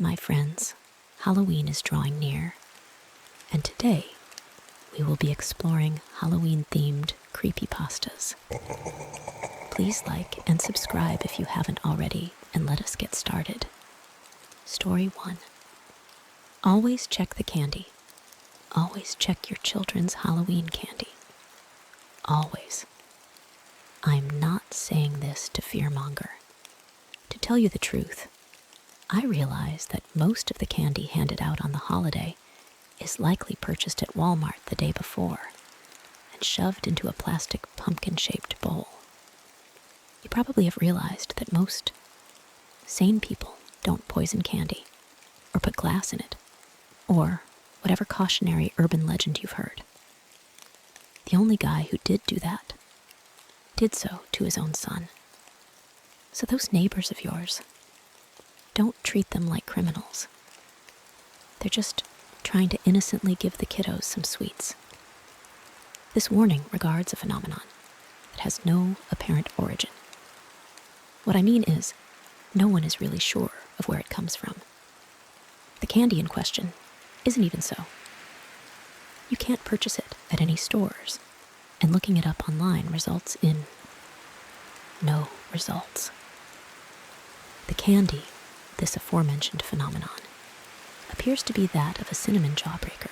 My friends, Halloween is drawing near, and today we will be exploring Halloween-themed creepypastas. Please like and subscribe if you haven't already, and let us get started. Story 1. Always check the candy. Always check your children's Halloween candy. Always. I'm not saying this to fearmonger. To tell you the truth, I realize that most of the candy handed out on the holiday is likely purchased at Walmart the day before and shoved into a plastic pumpkin-shaped bowl. You probably have realized that most sane people don't poison candy or put glass in it, or whatever cautionary urban legend you've heard. The only guy who did do that did so to his own son. So those neighbors of yours, don't treat them like criminals. They're just trying to innocently give the kiddos some sweets. This warning regards a phenomenon that has no apparent origin. What I mean is, no one is really sure of where it comes from. The candy in question isn't even so. You can't purchase it at any stores, and looking it up online results in no results. The candy, this aforementioned phenomenon, appears to be that of a cinnamon jawbreaker,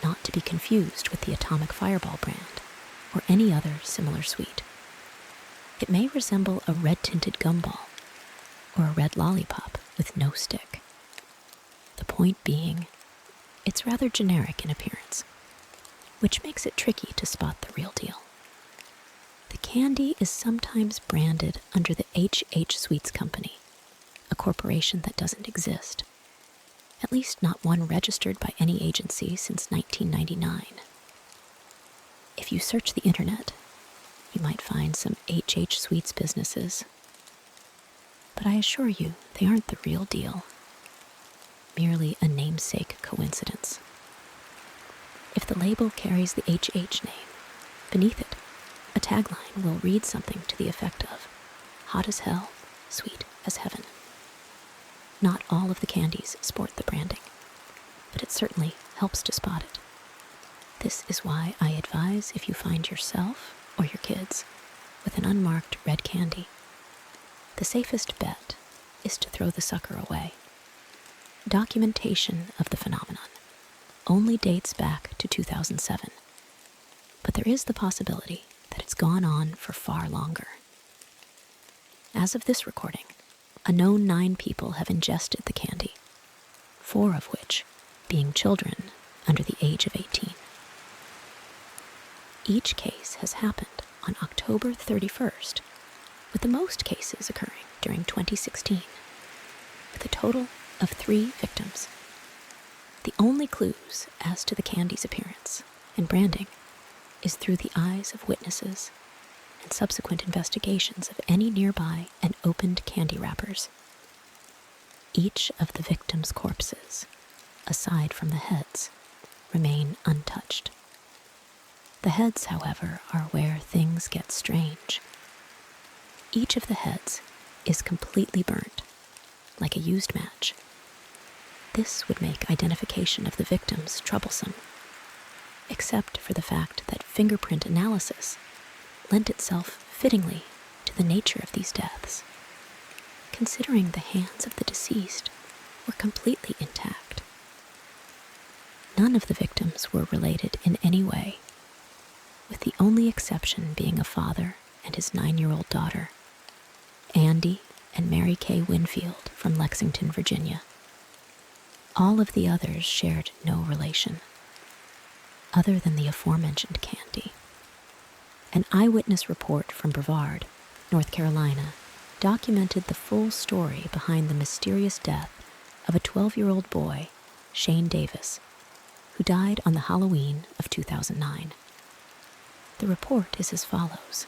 not to be confused with the Atomic Fireball brand or any other similar sweet. It may resemble a red-tinted gumball or a red lollipop with no stick. The point being, it's rather generic in appearance, which makes it tricky to spot the real deal. The candy is sometimes branded under the H.H. Sweets Company, a corporation that doesn't exist, at least not one registered by any agency since 1999. If you search the internet, you might find some H.H. Sweets businesses, but I assure you they aren't the real deal, merely a namesake coincidence. If the label carries the H.H. name, beneath it, a tagline will read something to the effect of, "Hot as hell, sweet as heaven." Not all of the candies sport the branding, but it certainly helps to spot it. This is why I advise if you find yourself or your kids with an unmarked red candy, the safest bet is to throw the sucker away. Documentation of the phenomenon only dates back to 2007, but there is the possibility that it's gone on for far longer. As of this recording, a known 9 people have ingested the candy, 4 of which being children under the age of 18. Each case has happened on October 31st, with the most cases occurring during 2016, with a total of 3 victims. The only clues as to the candy's appearance and branding is through the eyes of witnesses and subsequent investigations of any nearby and opened candy wrappers. Each of the victims' corpses, aside from the heads, remain untouched. The heads, however, are where things get strange. Each of the heads is completely burnt, like a used match. This would make identification of the victims troublesome, except for the fact that fingerprint analysis lent itself fittingly to the nature of these deaths, considering the hands of the deceased were completely intact. None of the victims were related in any way, with the only exception being a father and his 9-year-old daughter, Andy and Mary Kay Winfield from Lexington, Virginia. All of the others shared no relation, other than the aforementioned candy. An eyewitness report from Brevard, North Carolina, documented the full story behind the mysterious death of a 12-year-old boy, Shane Davis, who died on the Halloween of 2009. The report is as follows.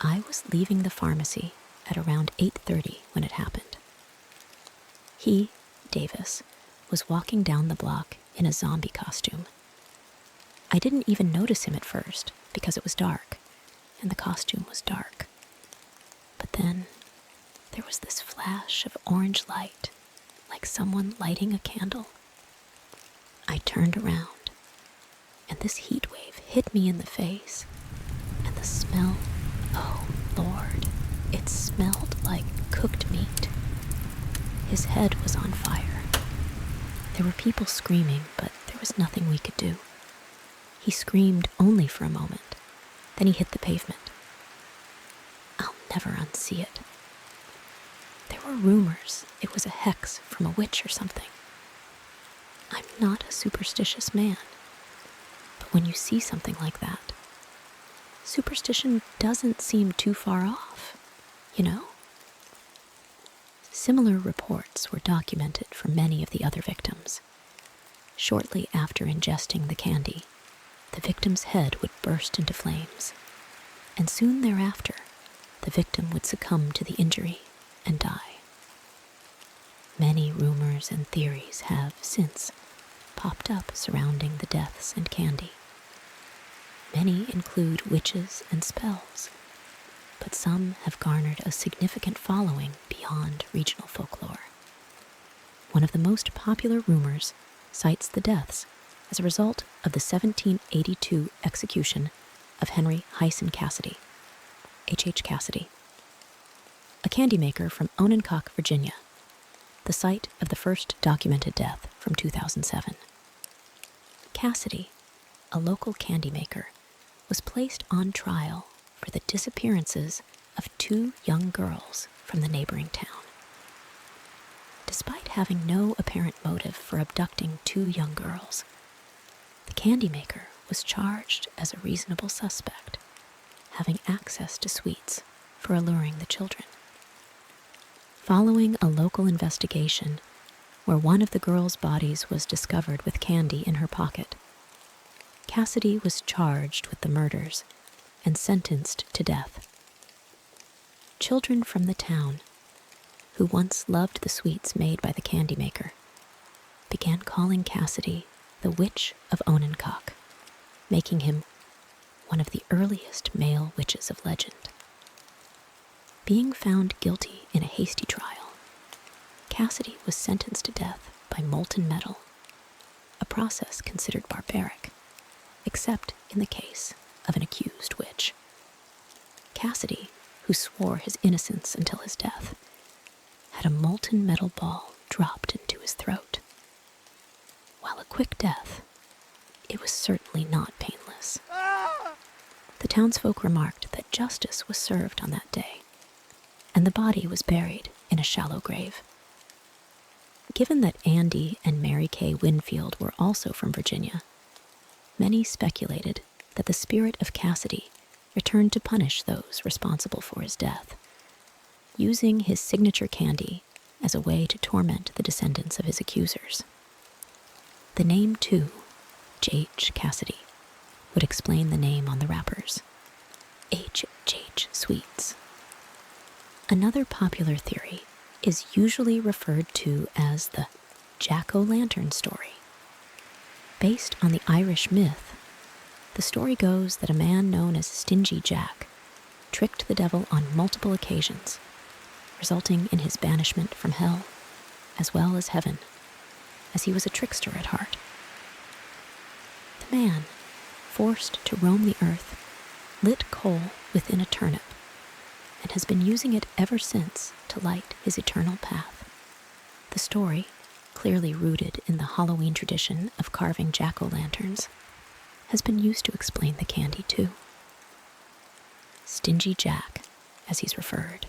I was leaving the pharmacy at around 8:30 when it happened. He, Davis, was walking down the block in a zombie costume. I didn't even notice him at first because it was dark, and the costume was dark. But then there was this flash of orange light like someone lighting a candle. I turned around, and this heat wave hit me in the face, and the smell, oh Lord, it smelled like cooked meat. His head was on fire. There were people screaming, but there was nothing we could do. He screamed only for a moment, then he hit the pavement. I'll never unsee it. There were rumors it was a hex from a witch or something. I'm not a superstitious man, but when you see something like that, superstition doesn't seem too far off, you know? Similar reports were documented for many of the other victims. Shortly after ingesting the candy, the victim's head would burst into flames, and soon thereafter, the victim would succumb to the injury and die. Many rumors and theories have since popped up surrounding the deaths and candy. Many include witches and spells, but some have garnered a significant following beyond regional folklore. One of the most popular rumors cites the deaths as a result of the 1782 execution of Henry Hyson Cassidy, H.H. Cassidy, a candy maker from Ononcock, Virginia, the site of the first documented death from 2007. Cassidy, a local candy maker, was placed on trial for the disappearances of 2 young girls from the neighboring town. Despite having no apparent motive for abducting 2 young girls, the candy maker was charged as a reasonable suspect, having access to sweets for alluring the children. Following a local investigation where one of the girls' bodies was discovered with candy in her pocket, Cassidy was charged with the murders and sentenced to death. Children from the town, who once loved the sweets made by the candy maker, began calling Cassidy the Witch of Ononcock, making him one of the earliest male witches of legend. Being found guilty in a hasty trial, Cassidy was sentenced to death by molten metal, a process considered barbaric, except in the case of an accused witch. Cassidy, who swore his innocence until his death, had a molten metal ball dropped into his throat. While a quick death, it was certainly not painless. The townsfolk remarked that justice was served on that day, and the body was buried in a shallow grave. Given that Andy and Mary Kay Winfield were also from Virginia, many speculated that the spirit of Cassidy returned to punish those responsible for his death, using his signature candy as a way to torment the descendants of his accusers. The name, too, H.H. Cassidy, would explain the name on the wrappers, H.H. Sweets. Another popular theory is usually referred to as the jack-o'-lantern story. Based on the Irish myth, the story goes that a man known as Stingy Jack tricked the devil on multiple occasions, resulting in his banishment from hell, as well as heaven, as he was a trickster at heart. The man, forced to roam the earth, lit coal within a turnip, and has been using it ever since to light his eternal path. The story, clearly rooted in the Halloween tradition of carving jack-o'-lanterns, has been used to explain the candy too. Stingy Jack, as he's referred,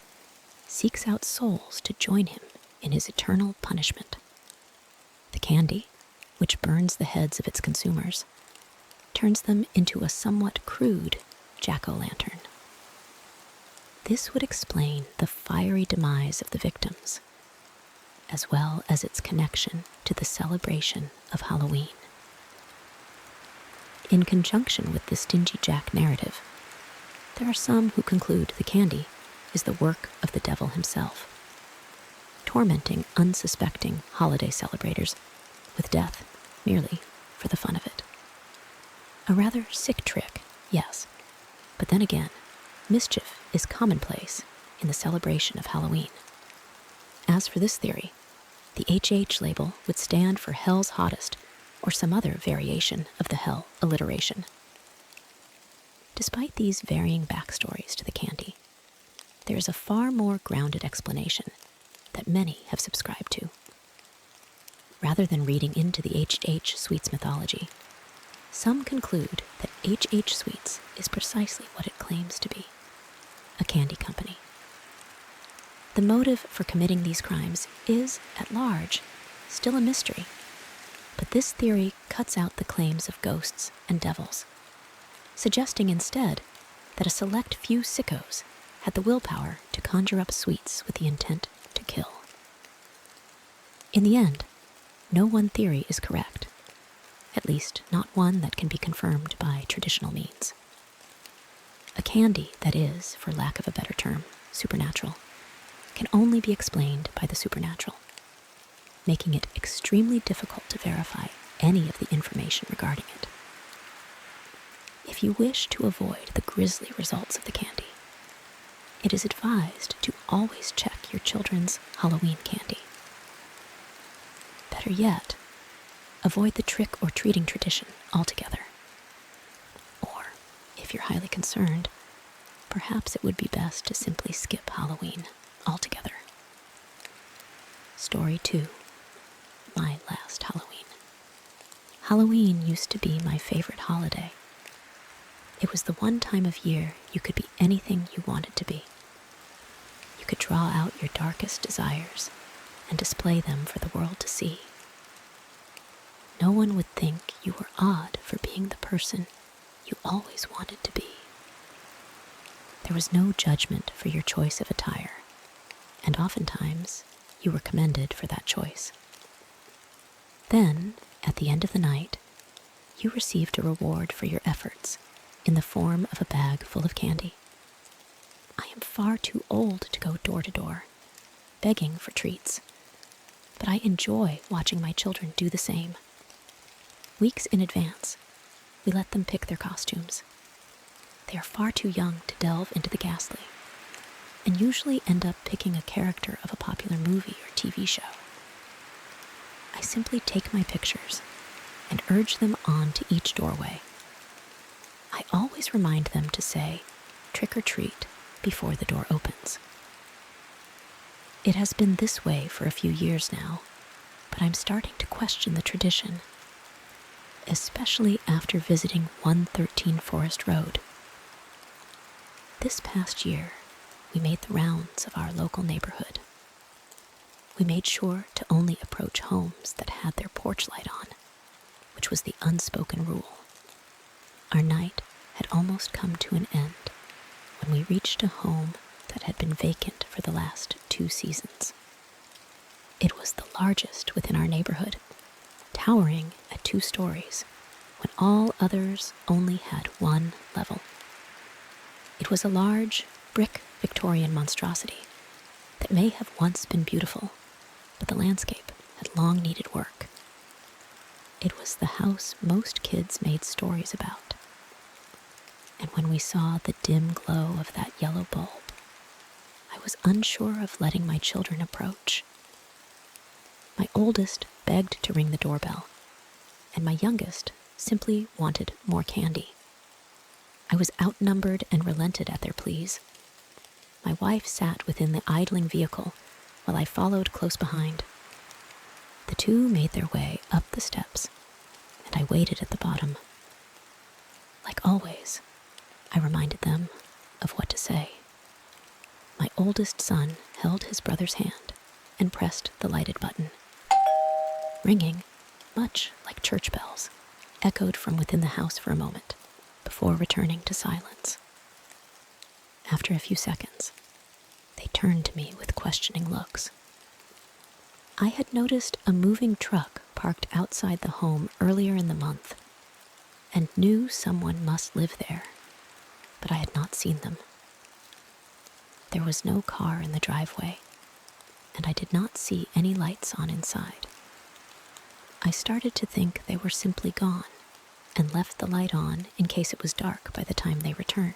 seeks out souls to join him in his eternal punishment. The candy, which burns the heads of its consumers, turns them into a somewhat crude jack-o'-lantern. This would explain the fiery demise of the victims, as well as its connection to the celebration of Halloween. In conjunction with the Stingy Jack narrative, there are some who conclude the candy is the work of the devil himself, tormenting unsuspecting holiday celebrators with death merely for the fun of it. A rather sick trick, yes, but then again, mischief is commonplace in the celebration of Halloween. As for this theory, The HH label would stand for Hell's Hottest or some other variation of the Hell alliteration. Despite these varying backstories to the candy, there is a far more grounded explanation that many have subscribed to. Rather than reading into the HH Sweets mythology, some conclude that HH Sweets is precisely what it claims to be, a candy company. The motive for committing these crimes is, at large, still a mystery, but this theory cuts out the claims of ghosts and devils, suggesting instead that a select few sickos had the willpower to conjure up sweets with the intent to kill. In the end, no one theory is correct, at least not one that can be confirmed by traditional means. A candy that is, for lack of a better term, supernatural, can only be explained by the supernatural, making it extremely difficult to verify any of the information regarding it. If you wish to avoid the grisly results of the candy, it is advised to always check your children's Halloween candy. Better yet, avoid the trick-or-treating tradition altogether. Or, if you're highly concerned, perhaps it would be best to simply skip Halloween altogether. Story 2. My last Halloween. Halloween used to be my favorite holiday. It was the one time of year you could be anything you wanted to be. You could draw out your darkest desires and display them for the world to see. No one would think you were odd for being the person you always wanted to be. There was no judgment for your choice of attire, and oftentimes you were commended for that choice. Then, at the end of the night, you received a reward for your efforts in the form of a bag full of candy. I am far too old to go door to door, begging for treats, but I enjoy watching my children do the same. Weeks in advance, we let them pick their costumes. They are far too young to delve into the ghastly, and usually end up picking a character of a popular movie or TV show. I simply take my pictures and urge them on to each doorway. I always remind them to say, "Trick or treat," before the door opens. It has been this way for a few years now, but I'm starting to question the tradition, especially after visiting 113 Forest Road. This past year, we made the rounds of our local neighborhood. We made sure to only approach homes that had their porch light on, which was the unspoken rule. Our night had almost come to an end when we reached a home that had been vacant for the last 2 seasons. It was the largest within our neighborhood, towering at 2 stories, when all others only had 1 level. It was a large, brick Victorian monstrosity that may have once been beautiful, but the landscape had long needed work. It was the house most kids made stories about. And when we saw the dim glow of that yellow bulb, I was unsure of letting my children approach. My oldest begged to ring the doorbell, and my youngest simply wanted more candy. I was outnumbered and relented at their pleas. My wife sat within the idling vehicle while I followed close behind. The 2 made their way up the steps, and I waited at the bottom. Like always, I reminded them of what to say. My oldest son held his brother's hand and pressed the lighted button. Ringing, much like church bells, echoed from within the house for a moment, before returning to silence. After a few seconds, they turned to me with questioning looks. I had noticed a moving truck parked outside the home earlier in the month, and knew someone must live there, but I had not seen them. There was no car in the driveway, and I did not see any lights on inside. I started to think they were simply gone, and left the light on in case it was dark by the time they returned.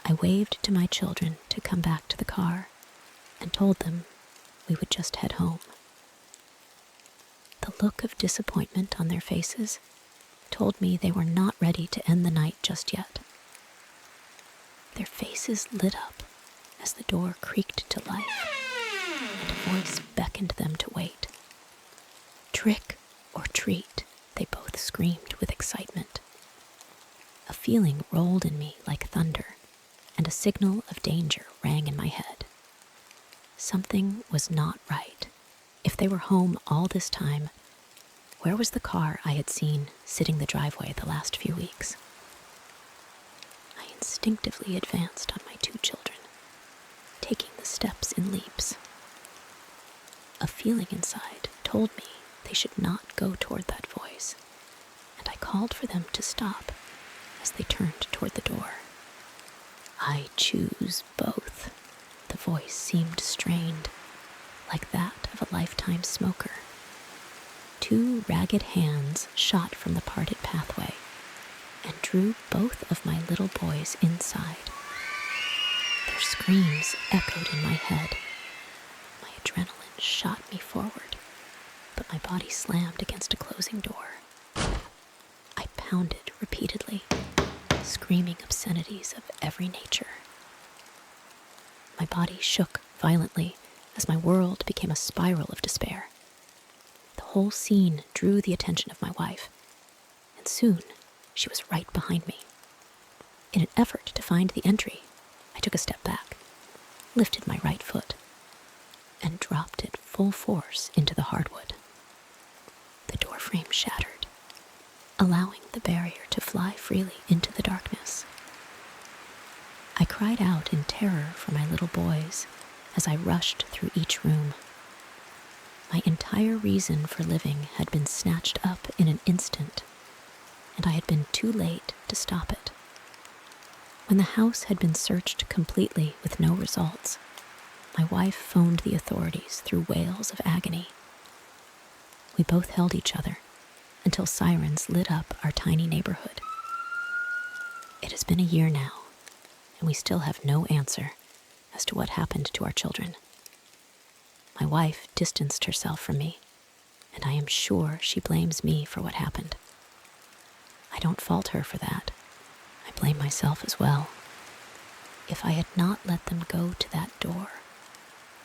I waved to my children to come back to the car, and told them we would just head home. The look of disappointment on their faces told me they were not ready to end the night just yet. Their faces lit up as the door creaked to life, and a voice beckoned them to wait. Trick or treat, they both screamed with excitement. A feeling rolled in me like thunder, and a signal of danger rang in my head. Something was not right. If they were home all this time, where was the car I had seen sitting the driveway the last few weeks? I instinctively advanced on my two children, taking the steps in leaps. A feeling inside told me they should not go toward that voice, and I called for them to stop as they turned toward the door. I choose both. The voice seemed strained, like that of a lifetime smoker. Two ragged hands shot from the parted pathway and drew both of my little boys inside. Their screams echoed in my head. My adrenaline shot me forward, but my body slammed against a closing door. I pounded repeatedly, screaming obscenities of every nature. My body shook violently as my world became a spiral of despair. The whole scene drew the attention of my wife, and soon she was right behind me. In an effort to find the entry, I took a step back, lifted my right foot, and dropped it full force into the hardwood. The doorframe shattered, allowing the barrier to fly freely into the darkness. I cried out in terror for my little boys as I rushed through each room. My entire reason for living had been snatched up in an instant, and I had been too late to stop it. When the house had been searched completely with no results, my wife phoned the authorities through wails of agony. We both held each other until sirens lit up our tiny neighborhood. It has been a year now, and we still have no answer as to what happened to our children. My wife distanced herself from me, and I am sure she blames me for what happened. I don't fault her for that. I blame myself as well. If I had not let them go to that door,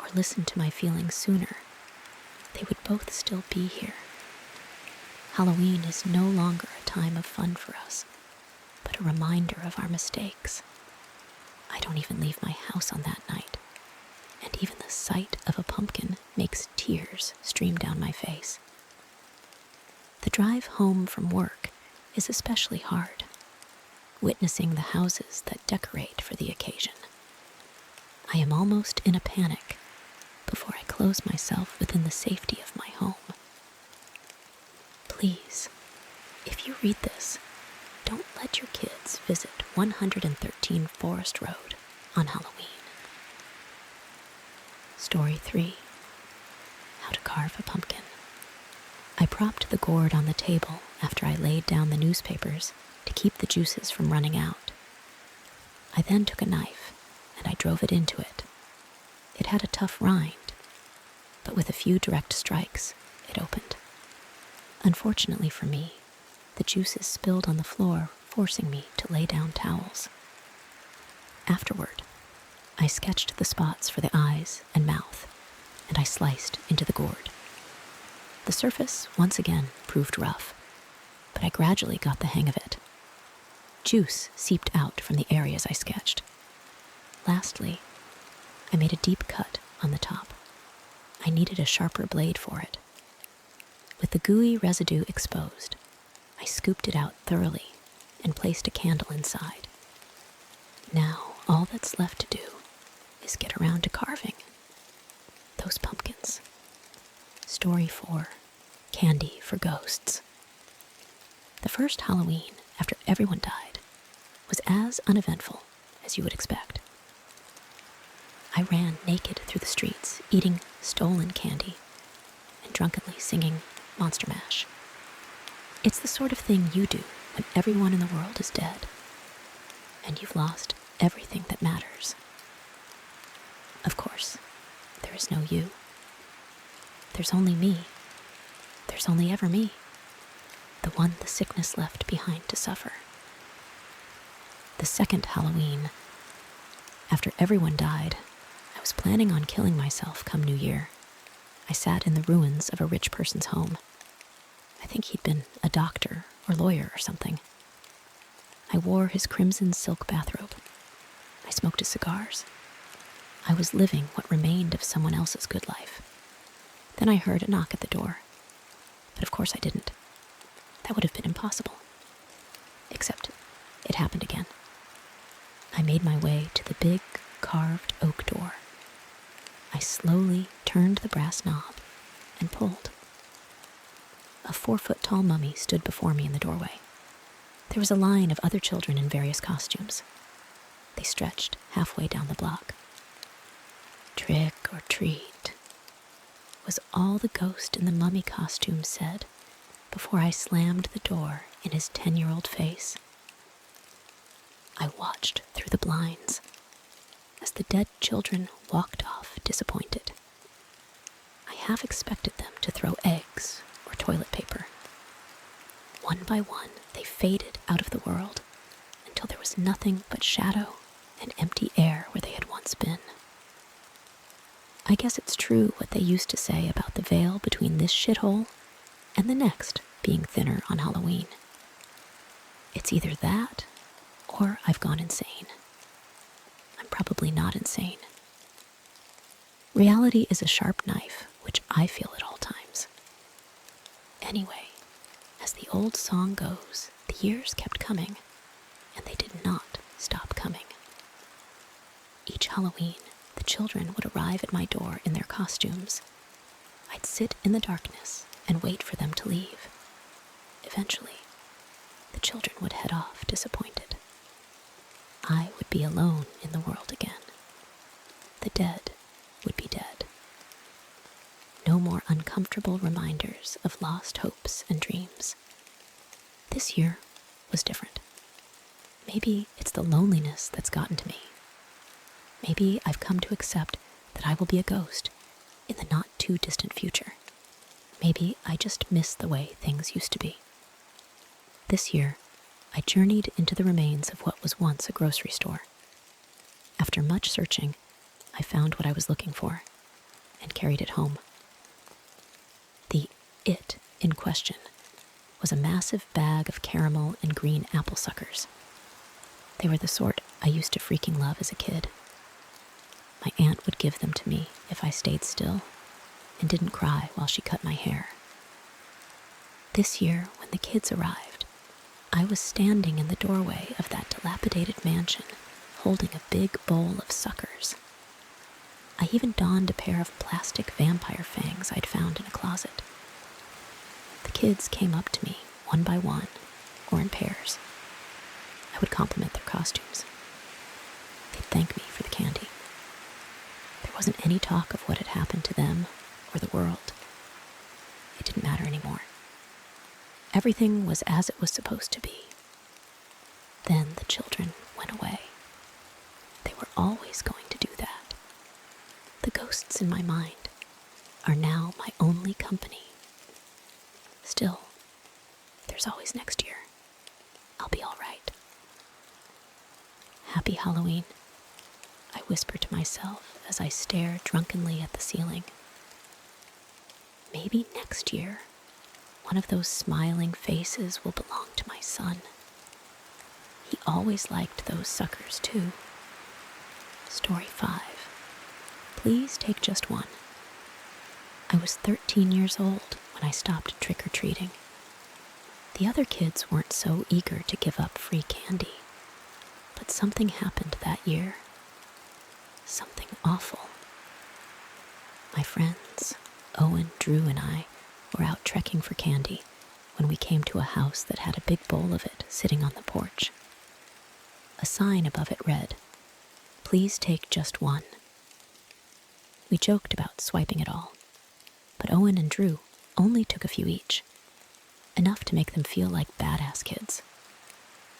or listened to my feelings sooner, they would both still be here. Halloween is no longer a time of fun for us, but a reminder of our mistakes. I don't even leave my house on that night, and even the sight of a pumpkin makes tears stream down my face. The drive home from work is especially hard, witnessing the houses that decorate for the occasion. I am almost in a panic before I close myself within the safety of my home. Please, if you read this, don't let your kids visit 113 Forest Road on Halloween. Story 3. How to carve a pumpkin. I propped the gourd on the table after I laid down the newspapers to keep the juices from running out. I then took a knife and I drove it into it. It had a tough rind, but with a few direct strikes, it opened. Unfortunately for me, the juices spilled on the floor, forcing me to lay down towels. Afterward, I sketched the spots for the eyes and mouth, and I sliced into the gourd. The surface, once again, proved rough, but I gradually got the hang of it. Juice seeped out from the areas I sketched. Lastly, I made a deep cut on the top. I needed a sharper blade for it. With the gooey residue exposed, I scooped it out thoroughly and placed a candle inside. Now, all that's left to do is get around to carving those pumpkins. Story 4. Candy for Ghosts. The first Halloween after everyone died was as uneventful as you would expect. I ran naked through the streets, eating stolen candy and drunkenly singing Monster Mash. It's the sort of thing you do when everyone in the world is dead and you've lost everything that matters. Of course, there is no you. There's only me. There's there's only ever me, the one the sickness left behind to suffer. The second Halloween, after everyone died, I was planning on killing myself come New Year. I sat in the ruins of a rich person's home. I think he'd been a doctor or lawyer or something. I wore his crimson silk bathrobe. I smoked his cigars. I was living what remained of someone else's good life. Then I heard a knock at the door. But of course I didn't. That would have been impossible. Except it happened again. I made my way to the big, carved oak door. I slowly turned the brass knob and pulled. A 4-foot-tall mummy stood before me in the doorway. There was a line of other children in various costumes. They stretched halfway down the block. Trick or treat was all the ghost in the mummy costume said before I slammed the door in his 10-year-old face. I watched through the blinds as the dead children walked off disappointed. I half expected them to throw eggs or toilet paper. One by one, they faded out of the world until there was nothing but shadow and empty air where they had once been. I guess it's true what they used to say about the veil between this shithole and the next being thinner on Halloween. It's either that or I've gone insane. I'm probably not insane. Reality is a sharp knife, which I feel at all times. Anyway, as the old song goes, the years kept coming, and they did not stop coming. Each Halloween, the children would arrive at my door in their costumes. I'd sit in the darkness and wait for them to leave. Eventually, the children would head off disappointed. I would be alone in the world again. The dead would be dead. No more uncomfortable reminders of lost hopes and dreams. This year was different. Maybe it's the loneliness that's gotten to me. Maybe I've come to accept that I will be a ghost in the not too distant future. Maybe I just miss the way things used to be. This year, I journeyed into the remains of what was once a grocery store. After much searching, I found what I was looking for and carried it home. The it in question was a massive bag of caramel and green apple suckers. They were the sort I used to freaking love as a kid. My aunt would give them to me if I stayed still and didn't cry while she cut my hair. This year, when the kids arrived, I was standing in the doorway of that dilapidated mansion, holding a big bowl of suckers. I even donned a pair of plastic vampire fangs I'd found in a closet. The kids came up to me, one by one, or in pairs. I would compliment their costumes. They'd thank me for the candy. There wasn't any talk of what had happened to them or the world. It didn't matter anymore. Everything was as it was supposed to be. Then the children went away. They were always going to do that. The ghosts in my mind are now my only company. Still, there's always next year. I'll be all right. Happy Halloween, I whisper to myself as I stare drunkenly at the ceiling. Maybe next year, one of those smiling faces will belong to my son. He always liked those suckers too. Story 5. Please take just one. I was 13 years old when I stopped trick-or-treating. The other kids weren't so eager to give up free candy, but something happened that year. Something awful. My friends, Owen, Drew, and I were out trekking for candy when we came to a house that had a big bowl of it sitting on the porch. A sign above it read, "Please take just one." We joked about swiping it all, but Owen and Drew only took a few each, enough to make them feel like badass kids.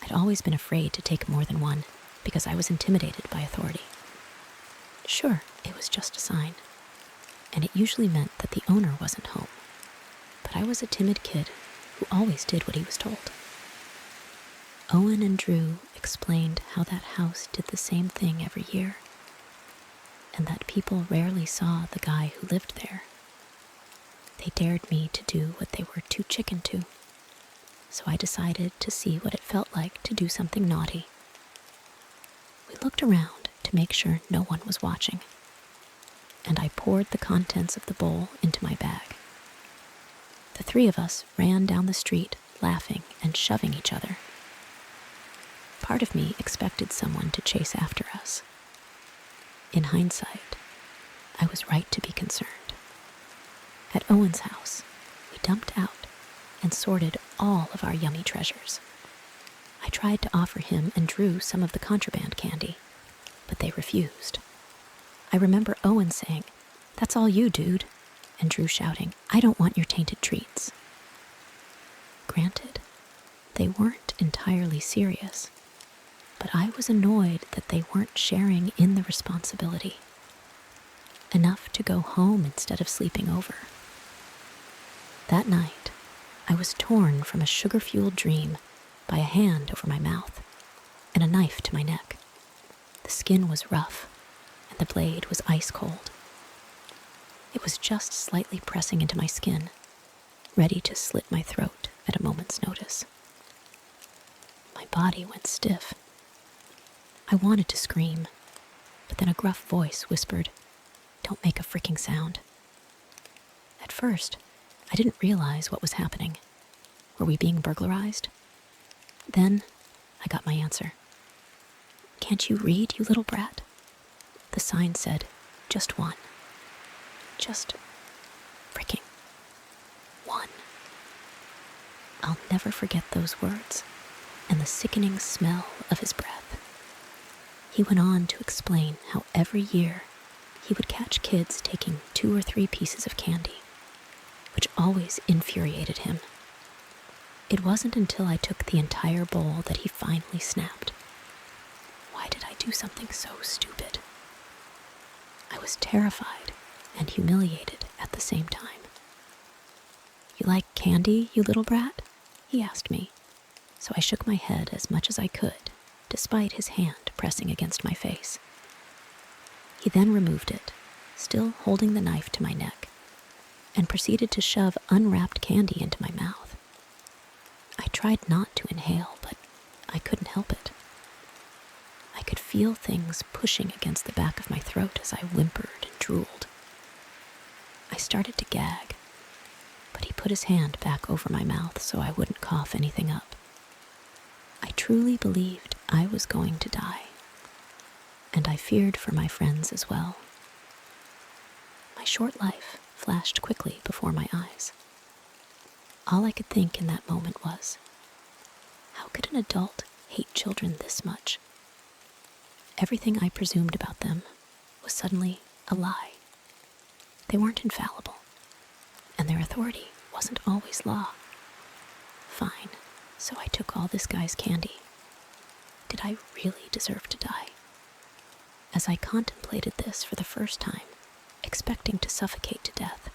I'd always been afraid to take more than one because I was intimidated by authority. Sure, it was just a sign, and it usually meant that the owner wasn't home. but I was a timid kid who always did what he was told. Owen and Drew explained how that house did the same thing every year, and that people rarely saw the guy who lived there. They dared me to do what they were too chicken to, so I decided to see what it felt like to do something naughty. We looked around to make sure no one was watching, and I poured the contents of the bowl into my bag. The three of us ran down the street, laughing and shoving each other. Part of me expected someone to chase after us. In hindsight, I was right to be concerned. At Owen's house, we dumped out and sorted all of our yummy treasures. I tried to offer him and Drew some of the contraband candy, but they refused. I remember Owen saying, "That's all you, dude," and Drew shouting, "I don't want your tainted treats." Granted, they weren't entirely serious, but I was annoyed that they weren't sharing in the responsibility. Enough to go home instead of sleeping over. That night, I was torn from a sugar-fueled dream by a hand over my mouth and a knife to my neck. The skin was rough, and the blade was ice cold. It was just slightly pressing into my skin, ready to slit my throat at a moment's notice. My body went stiff. I wanted to scream, but then a gruff voice whispered, "Don't make a freaking sound." At first, I didn't realize what was happening. Were we being burglarized? Then, I got my answer. "Can't you read, you little brat?" The sign said, "Just one. Just freaking one." I'll never forget those words and the sickening smell of his breath. He went on to explain how every year he would catch kids taking 2 or 3 pieces of candy, which always infuriated him. It wasn't until I took the entire bowl that he finally snapped. Why did I do something so stupid? I was terrified and humiliated at the same time. "You like candy, you little brat?" he asked me, so I shook my head as much as I could, despite his hand pressing against my face. He then removed it, still holding the knife to my neck, and proceeded to shove unwrapped candy into my mouth. I tried not to inhale, but I couldn't help it. I could feel things pushing against the back of my throat as I whimpered and drooled. I started to gag, but he put his hand back over my mouth so I wouldn't cough anything up. I truly believed I was going to die, and I feared for my friends as well. My short life flashed quickly before my eyes. All I could think in that moment was, how could an adult hate children this much? Everything I presumed about them was suddenly a lie. They weren't infallible, and their authority wasn't always law. Fine, so I took all this guy's candy. Did I really deserve to die? As I contemplated this for the first time, expecting to suffocate to death,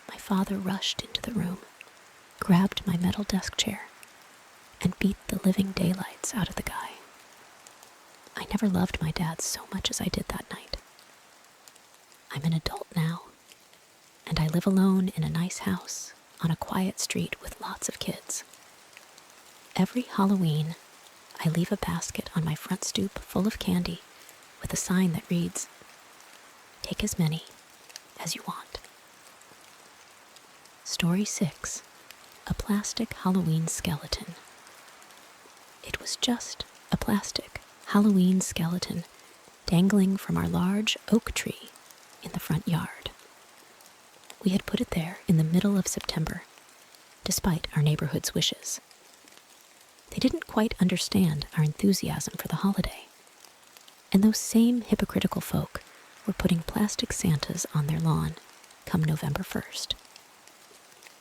my father rushed into the room, grabbed my metal desk chair, and beat the living daylights out of the guy. I never loved my dad so much as I did that night. I'm an adult now, and I live alone in a nice house on a quiet street with lots of kids. Every Halloween, I leave a basket on my front stoop full of candy with a sign that reads, "Take as many as you want." Story 6. A plastic Halloween skeleton. It was just a plastic Halloween skeleton dangling from our large oak tree in the front yard. We had put it there in the middle of September, despite our neighborhood's wishes. They didn't quite understand our enthusiasm for the holiday, and those same hypocritical folk were putting plastic Santas on their lawn come November 1st.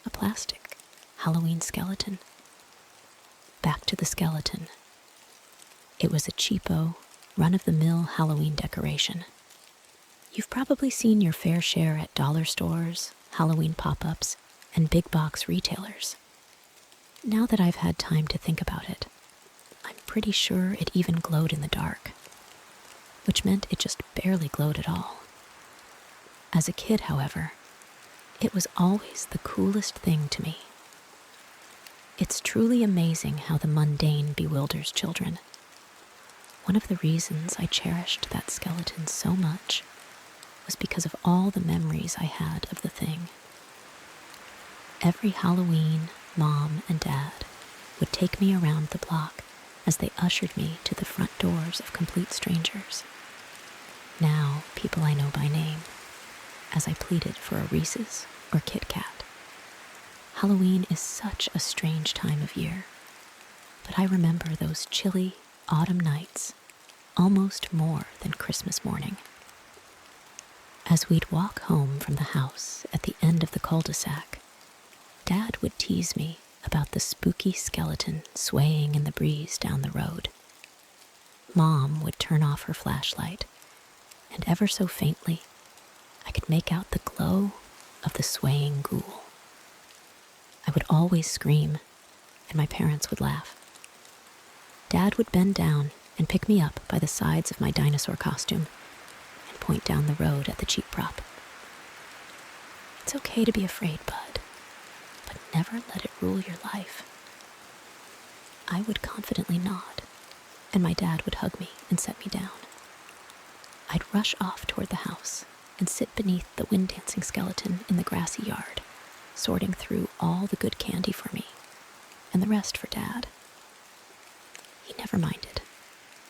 A plastic Halloween skeleton. Back to the skeleton. It was a cheapo, run-of-the-mill Halloween decoration. You've probably seen your fair share at dollar stores, Halloween pop-ups, and big box retailers. Now that I've had time to think about it, I'm pretty sure it even glowed in the dark, which meant it just barely glowed at all. As a kid, however, it was always the coolest thing to me. It's truly amazing how the mundane bewilders children. One of the reasons I cherished that skeleton so much was because of all the memories I had of the thing. Every Halloween, Mom and Dad would take me around the block as they ushered me to the front doors of complete strangers, now people I know by name, as I pleaded for a Reese's or Kit Kat. Halloween is such a strange time of year, but I remember those chilly autumn nights almost more than Christmas morning. As we'd walk home from the house at the end of the cul-de-sac, Dad would tease me about the spooky skeleton swaying in the breeze down the road. Mom would turn off her flashlight, and ever so faintly, I could make out the glow of the swaying ghoul. I would always scream, and my parents would laugh. Dad would bend down and pick me up by the sides of my dinosaur costume and point down the road at the cheap prop. It's okay to be afraid, bud, but never let it rule your life. I would confidently nod, and my dad would hug me and set me down. I'd rush off toward the house and sit beneath the wind-dancing skeleton in the grassy yard, sorting through all the good candy for me, and the rest for Dad. He never minded,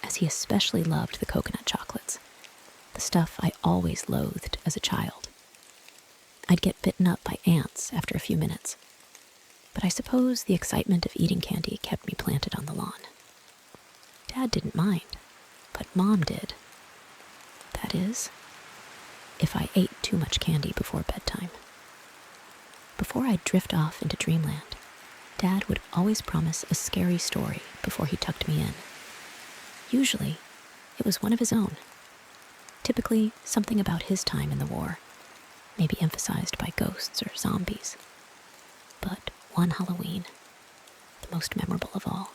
as he especially loved the coconut chocolates, the stuff I always loathed as a child. I'd get bitten up by ants after a few minutes, but I suppose the excitement of eating candy kept me planted on the lawn. Dad didn't mind, but Mom did. That is, if I ate too much candy before bedtime. Before I'd drift off into dreamland, Dad would always promise a scary story before he tucked me in. Usually, it was one of his own. Typically, something about his time in the war, maybe emphasized by ghosts or zombies. But one Halloween, the most memorable of all,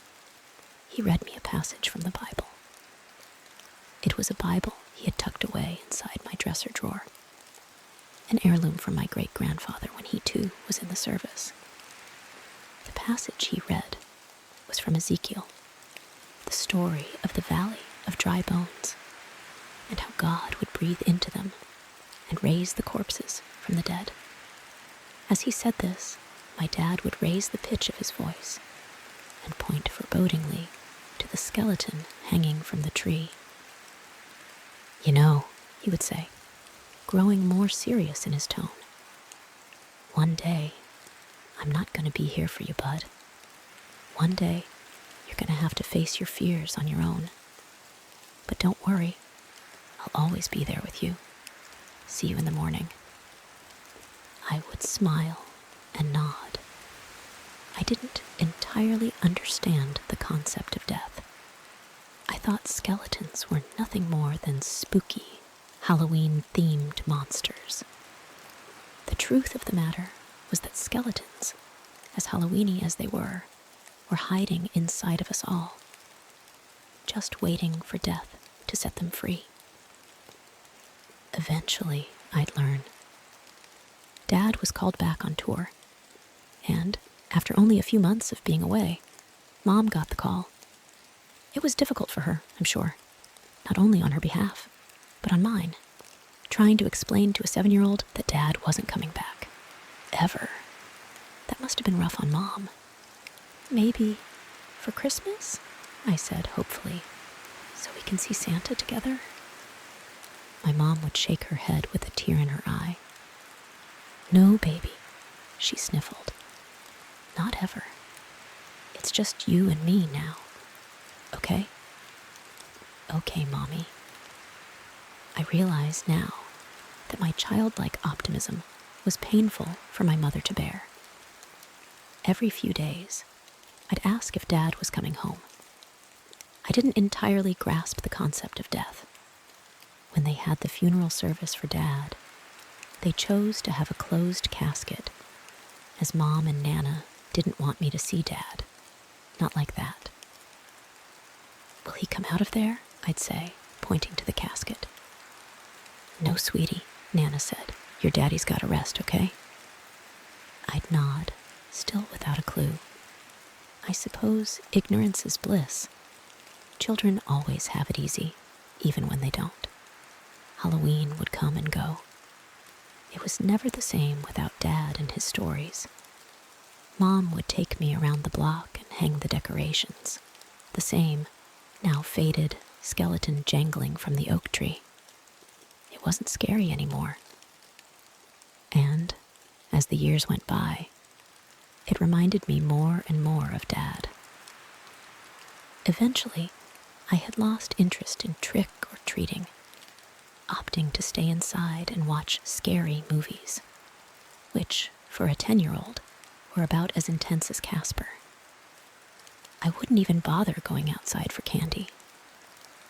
he read me a passage from the Bible. It was a Bible he had tucked away inside my dresser drawer, an heirloom from my great-grandfather when he too was in the service. The passage he read was from Ezekiel, the story of the valley of dry bones, and how God would breathe into them and raise the corpses from the dead. As he said this, my dad would raise the pitch of his voice and point forebodingly to the skeleton hanging from the tree. "You know," he would say, growing more serious in his tone, "one day, I'm not going to be here for you, bud. One day, you're going to have to face your fears on your own. But don't worry, I'll always be there with you. See you in the morning." I would smile and nod. I didn't entirely understand the concept of death. I thought skeletons were nothing more than spooky, Halloween-themed monsters. The truth of the matter was that skeletons, as Halloweeny as they were hiding inside of us all, just waiting for death to set them free. Eventually, I'd learn. Dad was called back on tour, and after only a few months of being away, Mom got the call. It was difficult for her, I'm sure, not only on her behalf, but on mine, trying to explain to a 7-year-old that Dad wasn't coming back. Ever. That must have been rough on Mom. "Maybe for Christmas?" I said hopefully, "so we can see Santa together?" My mom would shake her head with a tear in her eye. "No, baby," she sniffled. "Not ever. It's just you and me now. Okay?" "Okay, Mommy." I realize now that my childlike optimism was painful for my mother to bear. Every few days, I'd ask if Dad was coming home. I didn't entirely grasp the concept of death. When they had the funeral service for Dad, they chose to have a closed casket, as Mom and Nana didn't want me to see Dad. Not like that. "Will he come out of there?" I'd say, pointing to the casket. "No, sweetie," Nana said. "Your daddy's got to rest, okay?" I'd nod, still without a clue. I suppose ignorance is bliss. Children always have it easy, even when they don't. Halloween would come and go. It was never the same without Dad and his stories. Mom would take me around the block and hang the decorations. The same, now faded, skeleton jangling from the oak tree. It wasn't scary anymore. And, as the years went by, it reminded me more and more of Dad. Eventually, I had lost interest in trick or treating, opting to stay inside and watch scary movies, which, for a 10-year-old, were about as intense as Casper. I wouldn't even bother going outside for candy,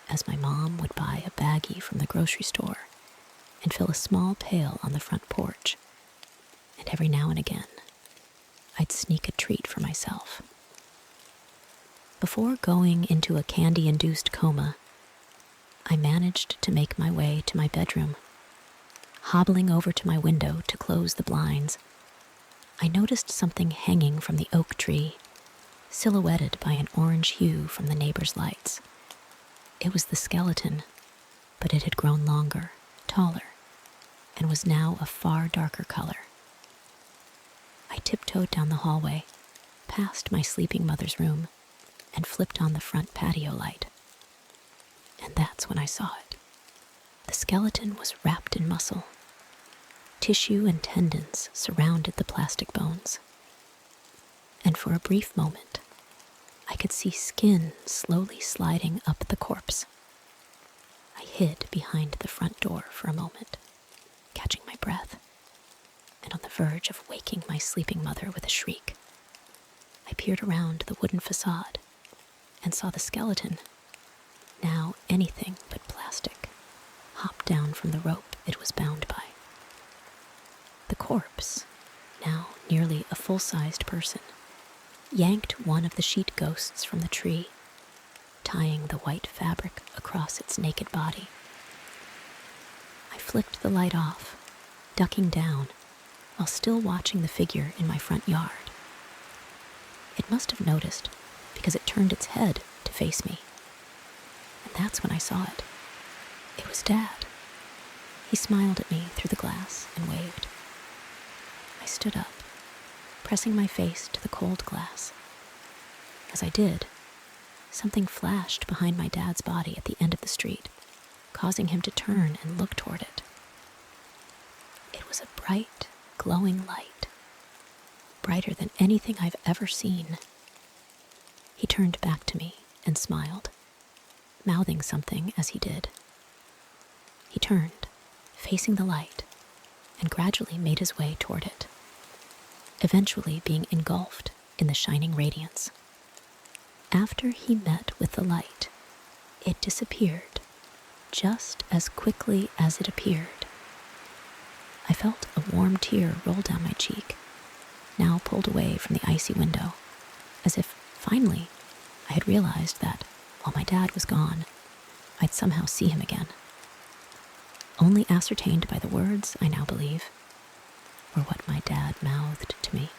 as my mom would buy a baggie from the grocery store and fill a small pail on the front porch, and every now and again, I'd sneak a treat for myself. Before going into a candy-induced coma, I managed to make my way to my bedroom. Hobbling over to my window to close the blinds, I noticed something hanging from the oak tree, silhouetted by an orange hue from the neighbor's lights. It was the skeleton, but it had grown longer, taller, and was now a far darker color. I tiptoed down the hallway, past my sleeping mother's room, and flipped on the front patio light. And that's when I saw it. The skeleton was wrapped in muscle. Tissue and tendons surrounded the plastic bones. And for a brief moment, I could see skin slowly sliding up the corpse. I hid behind the front door for a moment, catching my breath, and on the verge of waking my sleeping mother with a shriek. I peered around the wooden facade and saw the skeleton, now anything but plastic, hop down from the rope it was bound by. The corpse, now nearly a full-sized person, yanked one of the sheet ghosts from the tree, tying the white fabric across its naked body. I flicked the light off, ducking down, while still watching the figure in my front yard. It must have noticed, because it turned its head to face me. And that's when I saw it. It was Dad. He smiled at me through the glass and waved. I stood up, pressing my face to the cold glass. As I did, something flashed behind my dad's body at the end of the street, causing him to turn and look toward it. It was a bright, glowing light, brighter than anything I've ever seen. He turned back to me and smiled, mouthing something as he did. He turned, facing the light, and gradually made his way toward it, eventually being engulfed in the shining radiance. After he met with the light, it disappeared just as quickly as it appeared. I felt a warm tear roll down my cheek, now pulled away from the icy window, as if, finally, I had realized that, while my dad was gone, I'd somehow see him again. Only ascertained by the words, I now believe, were what my dad mouthed to me.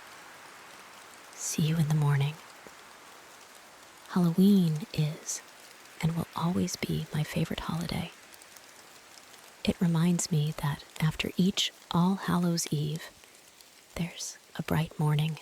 "See you in the morning." Halloween is, and will always be, my favorite holiday. It reminds me that after each All Hallows Eve, there's a bright morning